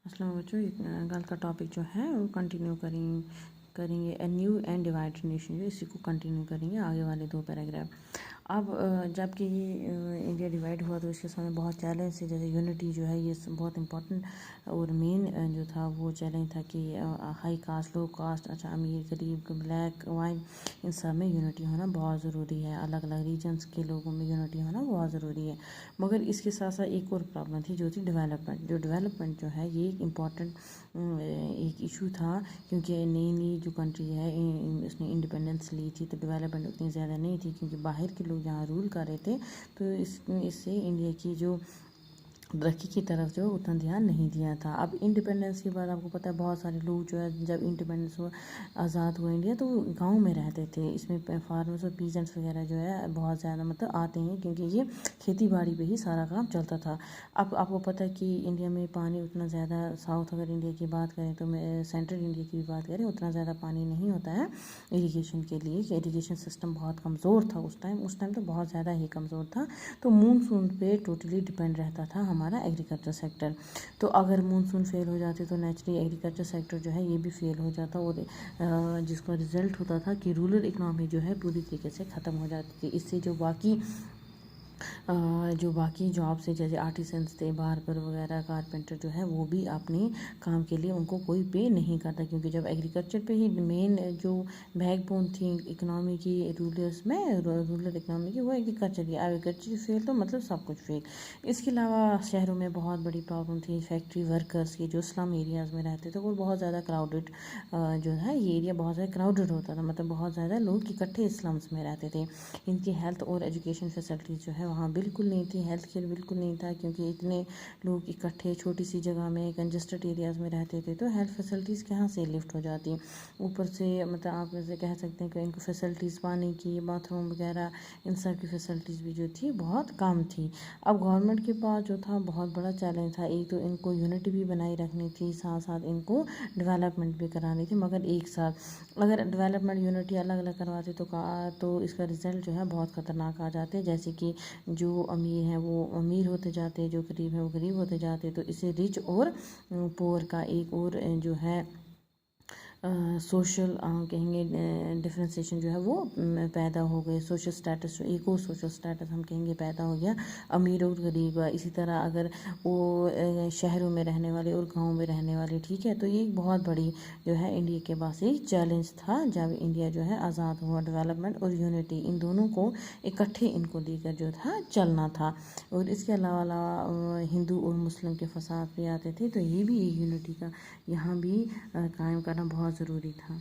السلام بچوں، کل کا ٹاپک جو ہے وہ کنٹینیو کریں گے a new and divide nation, جو اسی کو کنٹینیو کریں گے آگے والے 2 پیراگراف۔ اب جب کہ یہ انڈیا ڈیوائڈ ہوا تو اس کے سامنے بہت چیلنج تھے، جیسے یونٹی جو ہے یہ بہت امپورٹنٹ اور مین جو تھا وہ چیلنج تھا کہ ہائی کاسٹ، لو کاسٹ، اچھا امیر غریب، بلیک وائٹ، ان سب میں یونٹی ہونا بہت ضروری ہے، الگ الگ ریجنس کے لوگوں میں یونٹی ہونا بہت ضروری ہے۔ مگر اس کے ساتھ ساتھ ایک اور پرابلم تھی جو تھی ڈیولپمنٹ جو ہے یہ ایک امپورٹنٹ ایک ایشو تھا، کیونکہ نئی جو کنٹری ہے اس نے انڈیپینڈنس لی تھی تو ڈیولپمنٹ اتنی زیادہ نہیں تھی، کیونکہ باہر کے لوگ جہاں رول کر رہے تھے تو اس سے انڈیا کی جو ترقی کی طرف جو اتنا دھیان نہیں دیا تھا۔ اب انڈیپینڈنس کے بعد آپ کو پتہ ہے بہت سارے لوگ جو ہے جب انڈیپینڈنس ہوا، آزاد ہوا انڈیا، تو گاؤں میں رہتے تھے، اس میں فارمرز اور پیجنٹس وغیرہ جو ہے بہت زیادہ آتے ہیں، کیونکہ یہ کھیتی باڑی پہ ہی سارا کام چلتا تھا۔ اب آپ کو پتہ ہے کہ انڈیا میں پانی اتنا زیادہ، ساؤتھ اگر انڈیا کی بات کریں تو سینٹرل انڈیا کی بھی بات کریں، اتنا زیادہ پانی نہیں ہوتا ہے اریگیشن کے لیے، کہ اریگیشن سسٹم بہت کمزور تھا اس ٹائم تو بہت زیادہ ہی کمزور تھا، تو مونسون پہ ٹوٹلی ڈپینڈ رہتا تھا ہمارا ایگریکلچر سیکٹر۔ تو اگر مونسون فیل ہو جاتے تو نیچرلی ایگریکلچر سیکٹر جو ہے یہ بھی فیل ہو جاتا، اور جس کا رزلٹ ہوتا تھا کہ رورل اکنامی جو ہے پوری طریقے سے ختم ہو جاتی تھی۔ اس سے جو باقی جابس ہیں، جیسے آرٹیسنس تھے، باربر وغیرہ، کارپینٹر جو ہے وہ بھی اپنے کام کے لیے ان کو کوئی پے نہیں کرتا، کیونکہ جب ایگریکلچر پہ ہی مین جو بیک بون تھی اکنامی کی، رورل اکنامی کی، وہ ایگریکلچر کی، ایگریکلچر فیل تو مطلب سب کچھ فیل۔ اس کے علاوہ شہروں میں بہت بڑی پرابلم تھی فیکٹری ورکرز کی، جو سلم ایریاز میں رہتے تھے، وہ بہت زیادہ کراؤڈڈ جو ہے یہ ایریا بہت زیادہ کراؤڈڈ ہوتا تھا، مطلب بہت زیادہ لوگ اکٹھے سلمس میں رہتے تھے۔ ان کی ہیلتھ اور ایجوکیشن فیسلٹیز جو ہے وہاں بالکل نہیں تھی، ہیلتھ کیئر بالکل نہیں تھا، کیونکہ اتنے لوگ اکٹھے چھوٹی سی جگہ میں کنجسٹڈ ایریاز میں رہتے تھے، تو ہیلتھ فیسلٹیز کہاں سے لفٹ ہو جاتی۔ اوپر سے آپ ایسے کہہ سکتے ہیں کہ ان کو فیسلٹیز، پانی کی، باتھ روم وغیرہ، ان سب کی فیسلٹیز بھی جو تھی بہت کم تھی۔ اب گورنمنٹ کے پاس جو تھا بہت بڑا چیلنج تھا، ایک تو ان کو یونٹی بھی بنائی رکھنی تھی، ساتھ ساتھ ان کو ڈیولپمنٹ بھی کرانی تھی، مگر ایک ساتھ اگر ڈیولپمنٹ یونٹی الگ الگ کرواتے تو اس کا رزلٹ جو ہے بہت خطرناک آ جاتے، جیسے کہ جو امیر ہیں وہ امیر ہوتے جاتے، جو غریب ہیں وہ غریب ہوتے جاتے، تو اسے رچ اور پور کا ایک اور جو ہے سوشل کہیں گے ڈفرینسیشن جو ہے وہ پیدا ہو گئے، سوشل سٹیٹس، جو ایک اور سوشل سٹیٹس ہم کہیں گے پیدا ہو گیا، امیر اور غریب۔ اسی طرح اگر وہ شہروں میں رہنے والے اور گاؤں میں رہنے والے، ٹھیک ہے، تو یہ ایک بہت بڑی جو ہے انڈیا کے پاس ایک چیلنج تھا جب انڈیا جو ہے آزاد ہوا۔ ڈیولپمنٹ اور یونٹی ان دونوں کو اکٹھے ان کو لے کر جو تھا چلنا تھا، اور اس کے علاوہ ہندو اور مسلم کے فساد بھی آتے تھے، تو یہ بھی یونٹی کا یہاں بھی قائم کرنا بہت ضروری تھا۔